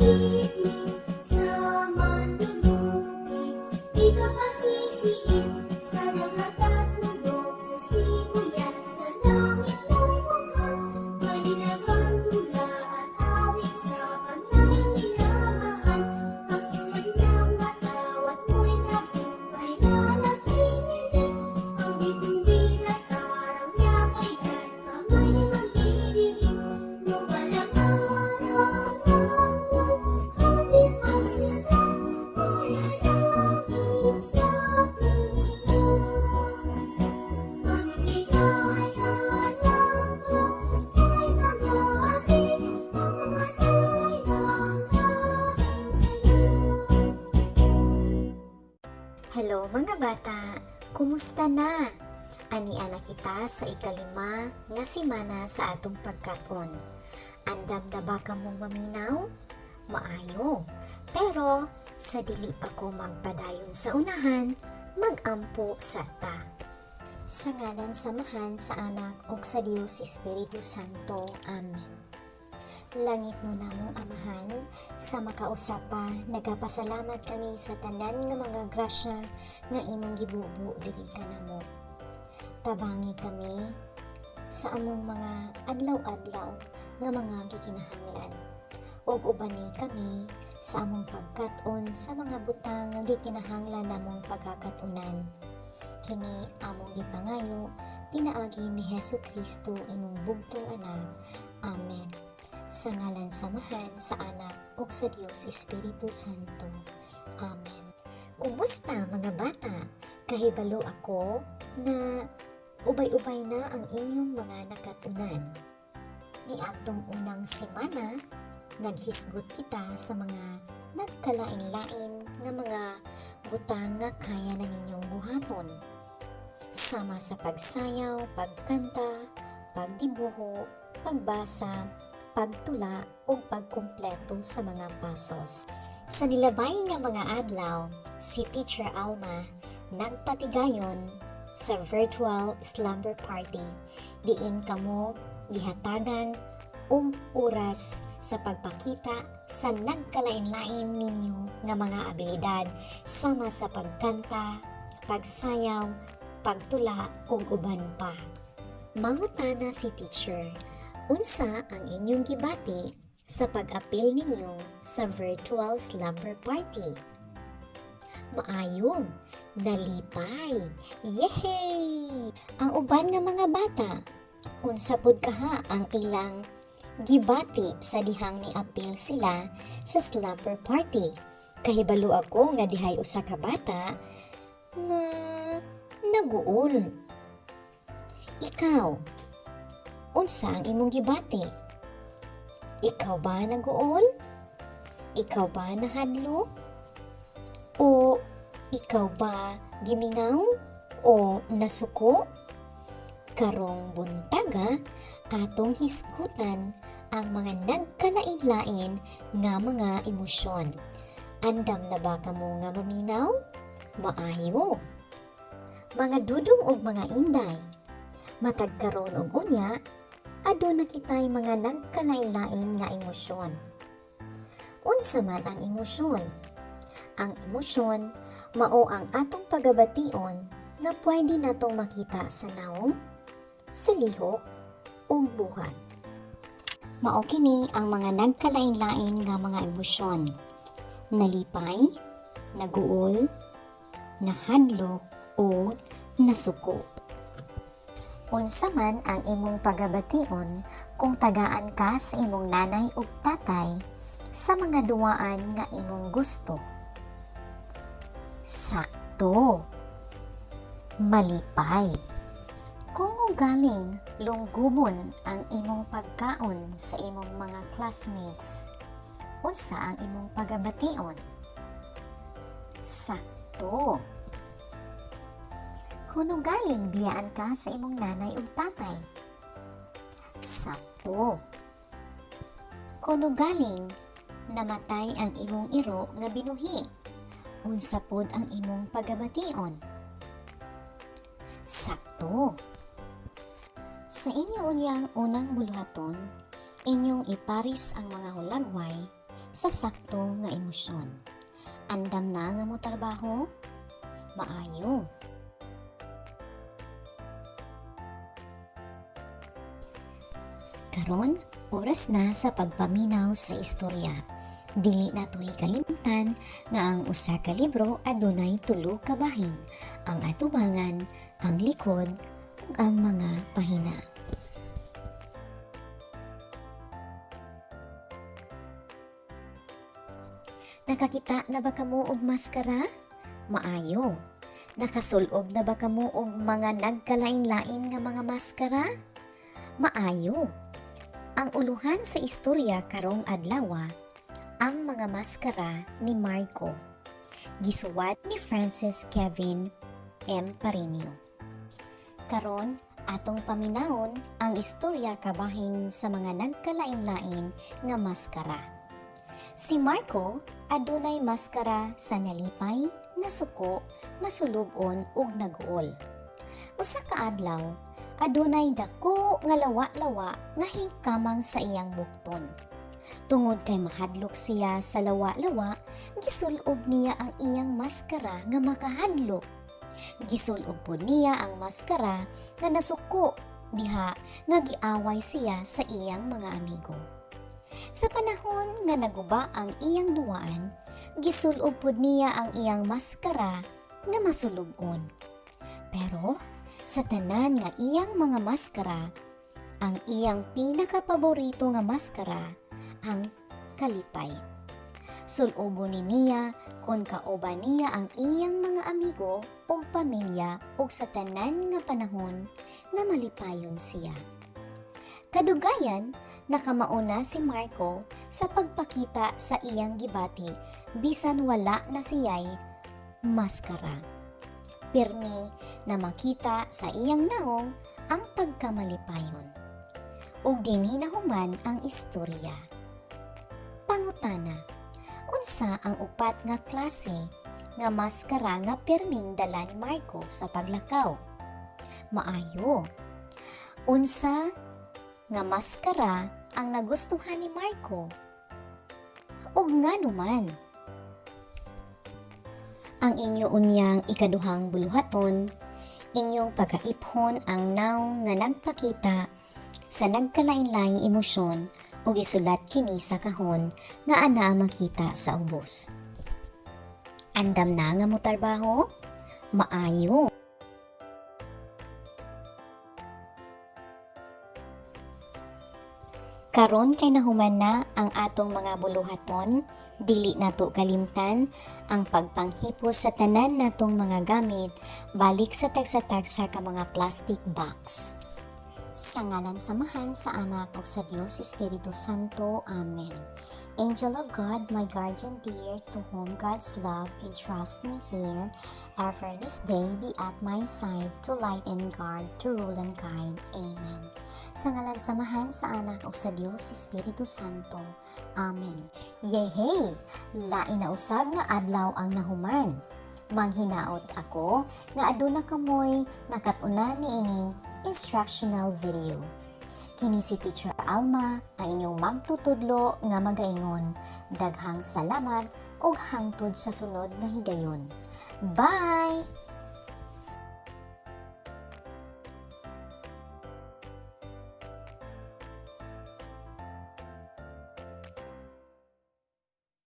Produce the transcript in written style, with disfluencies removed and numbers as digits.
sa mandulubi, di ka masisiin sa lahat at mulog sa simulan sa langit mo'y bukha. May dinagang tula at awit sa panay minamahal. Ang isip ng matawat mo'y tagumpay na nagtinili. Ang bitong bilat araw niya kay God, kamay ni magdidilim. Lumalang araw Hello mga bata! Kumusta na? Ani-ana kita sa ikalima nga simana sa atong pagkaon. Andam na ba ka mong maminaw? Maayo. Pero sa dili pa ko magpadayon sa unahan, magampo sa ta. Sa ngalan samahan sa anak ug sa Dios Espiritu Santo. Amen. Langit mo namong amahan, sa makausapa, nagapasalamat kami sa tanan nga mga grasya nga imong gibubo diri ka namo. Tabangi kami sa among mga adlaw-adlaw nga mga gikinahanglan. Ug ubani kami sa among pagkat-on sa mga butang nga gikinahanglan namong pagkakatunan. Kini among gipangayo pinaagi ni Hesukristo imong bugtong anak. Amen. Sa ngalan samahan sa anak ug sa Dios Espiritu Santo. Amen. Kumusta mga bata? Kahibalo ako na ubay-ubay na ang inyong mga nakatunan. Ni atong unang semana, naghisgot kita sa mga nagkalain-lain nga mga butang nga kaya na ninyong buhaton. Sama sa pagsayaw, pagkanta, pagdibuho, pagbasa, pagtula o pagkumpleto sa mga pasos. Sa nilabay nga mga adlaw, si Teacher Alma nagpatigayon sa virtual slumber party diin kamo gihatagan og oras sa pagpakita sa nagkalain-lain ninyo nga mga abilidad sama sa pagkanta, pagsayaw, pagtula ug uban pa. Mangutana si Teacher, unsa ang inyong gibati sa pag-apil ninyo sa virtual slumber party? Maayo, nalipay. Yehey! Ang uban nga mga bata, unsa pud kaha ang ilang gibati sa dihang ni-apil sila sa slumber party? Kahibalo ako nga dihay usa ka bata nga naguol. Ikaw, unsa ang imong gibati? Ikaw ba naguol? Ikaw ba nahadlo? O ikaw ba gimingaw? O nasuko? Karong buntaga, atong hisgutan ang mga nagkalain-lain nga mga emosyon. Andam na ba kamo nga maminaw? Maayo. Mga dudong og mga inday, matag karon og unya, aduna kitay mga nagkalain-lain nga emosyon. Unsa man ang emosyon? Ang emosyon mao ang atong pagabation nga pwede natong makita sa naong, sa lihok ug buhat. Mao kini ang mga nagkalain-lain nga mga emosyon: nalipay, naguol, nahadlok o nasuko. Unsa man ang imong pagabation kung tagaan ka sa imong nanay ug tatay sa mga duwaan nga imong gusto? Sakto. Malipay. Kung ugaling lunggubon ang imong pagkaon sa imong mga classmates, unsa ang imong pagabation? Sakto. Kung ugaling biyaan ka sa imong nanay ug tatay, sakto. Kung ugaling namatay ang imong iro nga binuhi, unsa pod ang imong pagabation? Sakto. Sa inyong unyang unang buluhaton, inyong iparis ang mga hulagway sa sakto nga emosyon. Andam na nga mo trabaho? Maayo. Karon, oras na sa pagpaminaw sa istorya. Dili natoy kalimtan nga ang usa ka libro adunay tulo ka bahin, ang atubangan, ang likod, ug ang mga pahina. Nakakita na ba kamo og maskara? Maayo. Nakasulob na ba kamo og mga nagkalain-lain nga mga maskara? Maayo. Ang uluhan sa istorya karong adlaw ang mga maskara ni Marco. Gisuwat ni Francis Kevin M. Parinio. Karon atong paminahon ang istorya kabahin sa mga nagkalain-lain nga maskara. Si Marco adunay maskara sa nalipay, nasuko, masulubon ug naguol. Usa ka adlaw adunay dako nga lawa-lawa nga hingkamang sa iyang bukton. Tungod kay mahadlok siya sa lawa-lawa, gisulob niya ang iyang maskara nga makahadlok. Gisulob po niya ang maskara nga nasuko diha nga giaway siya sa iyang mga amigo. Sa panahon nga naguba ang iyang duwaan, gisulob po niya ang iyang maskara nga masulubon. Pero sa tanan nga iyang mga maskara, ang iyang pinakapaborito nga maskara ang kalipay. Sulobo ni niya kung kauban niya ang iyang mga amigo o pamilya o sa tanan nga panahon nga malipayon siya. Kadugayan, nakamauna si Marco sa pagpakita sa iyang gibati bisan wala na siya'y maskara. Pirmi na makita sa iyang naong ang pagkamalipayon. Ug dinhi nahuman ang istorya. Pangutana, unsa ang upat nga klase nga maskara nga pirming dala ni Marco sa paglakaw? Maayo. Unsa nga maskara ang nagustuhan ni Marco? Ug ngano man? Ang inyo unyang ikaduhang buluhaton, inyong pagkaiphon ang naong nga nagpakita sa nagkalain-laing emosyon o gisulat kini sa kahon nga ana makita sa ubos. Andam na nga mo trabaho? Maayo. Karon kay nahuman na ang atong mga buluhaton, dili nato kalimtan ang pagpanghipos sa tanan natong mga gamit balik sa tagsa-tagsa ka mga plastic box. Sa ngalan samahan sa anak o sa Diyos Espiritu Santo. Amen. Angel of God, my guardian dear, to whom God's love entrust me here, ever this day be at my side, to light and guard, to rule and guide. Amen. Sa ngalan samahan sa anak o sa Diyos Espiritu Santo. Amen. Yehey! Lain na usab nga adlaw ang nahuman. Manghinaot ako nga aduna kamoy nakatuna ni ining instructional video. Kini si Teacher Alma ang inyong magtutudlo nga magaingon. Daghang salamat ug hangtod sa sunod nga higayon. Bye!